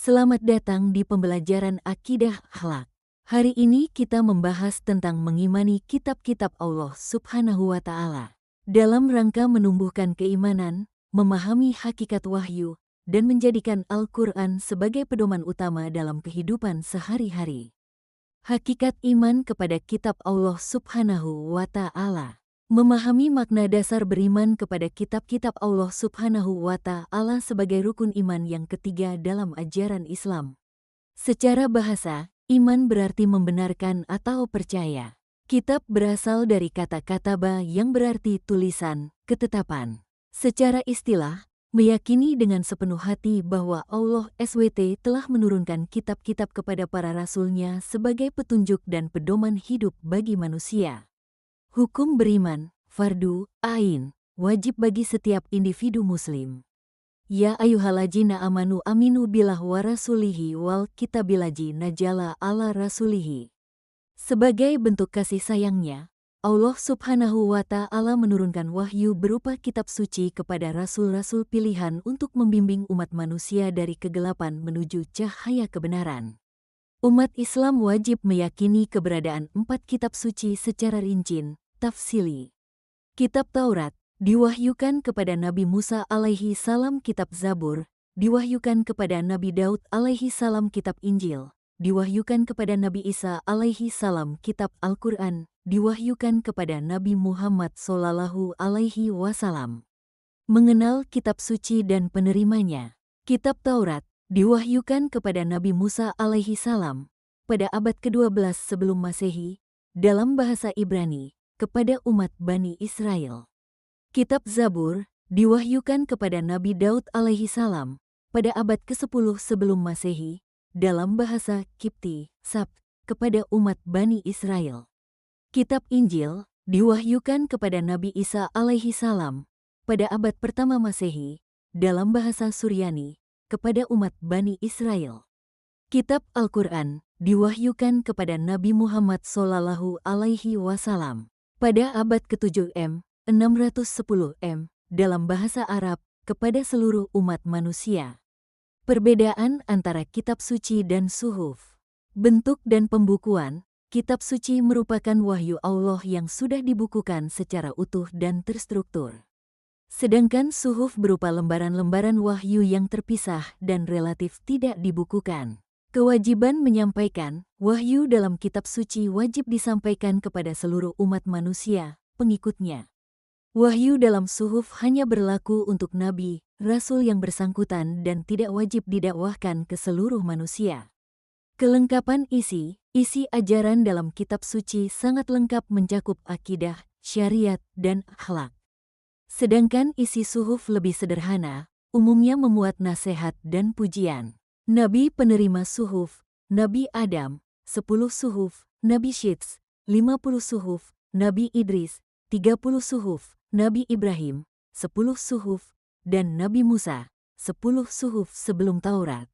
Selamat datang di pembelajaran Akidah Akhlak. Hari ini kita membahas tentang mengimani kitab-kitab Allah Subhanahu wa Ta'ala dalam rangka menumbuhkan keimanan, memahami hakikat wahyu, dan menjadikan Al-Quran sebagai pedoman utama dalam kehidupan sehari-hari. Hakikat iman kepada kitab Allah Subhanahu wa Ta'ala. Memahami makna dasar beriman kepada kitab-kitab Allah Subhanahu wa Ta'ala sebagai rukun iman yang ketiga dalam ajaran Islam. Secara bahasa, iman berarti membenarkan atau percaya. Kitab berasal dari kata kataba yang berarti tulisan, ketetapan. Secara istilah, meyakini dengan sepenuh hati bahwa Allah SWT telah menurunkan kitab-kitab kepada para rasulnya sebagai petunjuk dan pedoman hidup bagi manusia. Hukum beriman, fardu, ain, wajib bagi setiap individu muslim. Ya ayyuhalladzina amanu aminu billah wa rasulihi wal kitabillazi najala ala rasulihi. Sebagai bentuk kasih sayangnya, Allah Subhanahu wa Ta'ala menurunkan wahyu berupa kitab suci kepada rasul-rasul pilihan untuk membimbing umat manusia dari kegelapan menuju cahaya kebenaran. Umat Islam wajib meyakini keberadaan 4 kitab suci secara rinci. Tafsili. Kitab Taurat diwahyukan kepada Nabi Musa alaihi salam, kitab Zabur diwahyukan kepada Nabi Daud alaihi salam, kitab Injil diwahyukan kepada Nabi Isa alaihi salam, kitab Al-Quran diwahyukan kepada Nabi Muhammad sallallahu alaihi wasallam. Mengenal kitab suci dan penerimanya. Kitab Taurat diwahyukan kepada Nabi Musa alaihi salam pada abad ke-12 sebelum Masehi dalam bahasa Ibrani kepada umat Bani Israel. Kitab Zabur diwahyukan kepada Nabi Daud alaihi salam pada abad ke-10 sebelum Masehi dalam bahasa Kipti, Sabt, kepada umat Bani Israel. Kitab Injil diwahyukan kepada Nabi Isa alaihi salam pada abad pertama Masehi dalam bahasa Suryani kepada umat Bani Israel. Kitab Al-Quran diwahyukan kepada Nabi Muhammad sallallahu alaihi wasallam pada abad ke-7 610 dalam bahasa Arab kepada seluruh umat manusia. Perbedaan antara kitab suci dan suhuf. Bentuk dan pembukuan. Kitab suci merupakan wahyu Allah yang sudah dibukukan secara utuh dan terstruktur. Sedangkan suhuf berupa lembaran-lembaran wahyu yang terpisah dan relatif tidak dibukukan. Kewajiban menyampaikan wahyu dalam kitab suci wajib disampaikan kepada seluruh umat manusia, pengikutnya. Wahyu dalam suhuf hanya berlaku untuk nabi, rasul yang bersangkutan dan tidak wajib didakwahkan ke seluruh manusia. Kelengkapan isi ajaran dalam kitab suci sangat lengkap mencakup akidah, syariat, dan akhlak. Sedangkan isi suhuf lebih sederhana, umumnya memuat nasihat dan pujian. Nabi penerima suhuf, Nabi Adam, 10 suhuf, Nabi Syits, 50 suhuf, Nabi Idris, 30 suhuf, Nabi Ibrahim, 10 suhuf, dan Nabi Musa, 10 suhuf sebelum Taurat.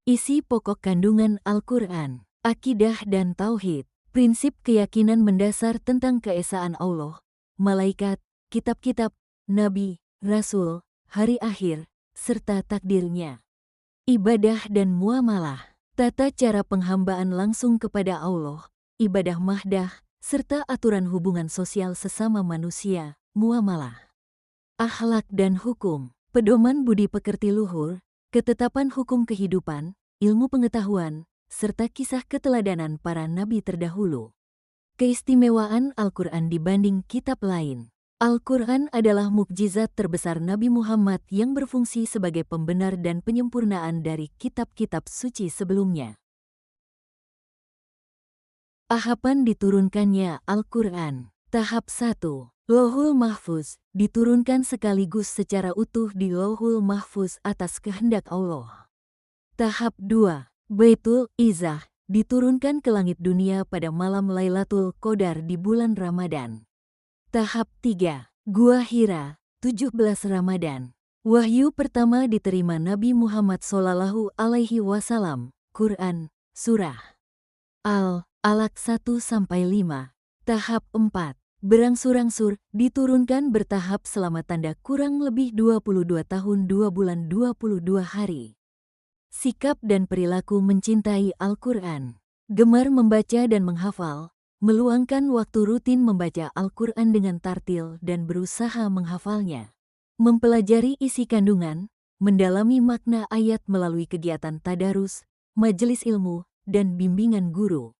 Isi pokok kandungan Al-Quran, akidah dan tauhid, prinsip keyakinan mendasar tentang keesaan Allah, malaikat, kitab-kitab, nabi, rasul, hari akhir, serta takdirnya. Ibadah dan muamalah, tata cara penghambaan langsung kepada Allah, ibadah mahdah, serta aturan hubungan sosial sesama manusia, muamalah. Akhlak dan hukum, pedoman budi pekerti luhur, ketetapan hukum kehidupan, ilmu pengetahuan, serta kisah keteladanan para nabi terdahulu. Keistimewaan Al-Quran dibanding kitab lain. Al-Quran adalah mukjizat terbesar Nabi Muhammad yang berfungsi sebagai pembenar dan penyempurnaan dari kitab-kitab suci sebelumnya. Tahapan diturunkannya Al-Quran. Tahap 1. Lauhul Mahfuz diturunkan sekaligus secara utuh di Lauhul Mahfuz atas kehendak Allah. Tahap 2. Baitul Izzah diturunkan ke langit dunia pada malam Lailatul Qadar di bulan Ramadan. Tahap 3. Gua Hira, 17 Ramadan. Wahyu pertama diterima Nabi Muhammad sallallahu alaihi wasallam. Quran, Surah Al-Alaq 1-5. Tahap 4. Berangsur-angsur diturunkan bertahap selama tanda kurang lebih 22 tahun 2 bulan 22 hari. Sikap dan perilaku mencintai Al-Quran. Gemar membaca dan menghafal, meluangkan waktu rutin membaca Al-Quran dengan tartil dan berusaha menghafalnya. Mempelajari isi kandungan, mendalami makna ayat melalui kegiatan tadarus, majelis ilmu, dan bimbingan guru.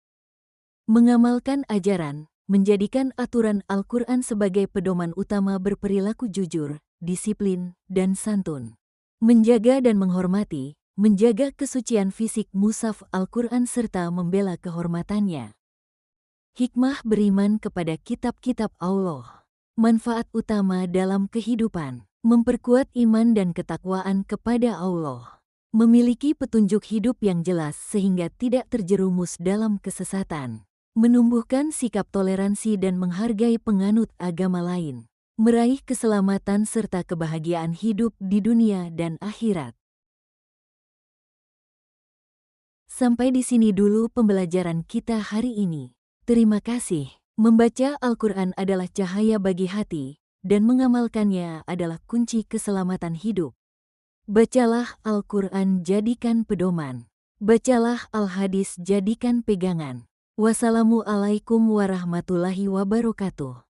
Mengamalkan ajaran, menjadikan aturan Al-Quran sebagai pedoman utama berperilaku jujur, disiplin, dan santun. Menjaga dan menghormati, menjaga kesucian fisik mushaf Al-Quran serta membela kehormatannya. Hikmah beriman kepada kitab-kitab Allah. Manfaat utama dalam kehidupan. Memperkuat iman dan ketakwaan kepada Allah. Memiliki petunjuk hidup yang jelas sehingga tidak terjerumus dalam kesesatan. Menumbuhkan sikap toleransi dan menghargai penganut agama lain. Meraih keselamatan serta kebahagiaan hidup di dunia dan akhirat. Sampai di sini dulu pembelajaran kita hari ini. Terima kasih. Membaca Al-Quran adalah cahaya bagi hati, dan mengamalkannya adalah kunci keselamatan hidup. Bacalah Al-Quran, jadikan pedoman. Bacalah Al-Hadis, jadikan pegangan. Wassalamualaikum warahmatullahi wabarakatuh.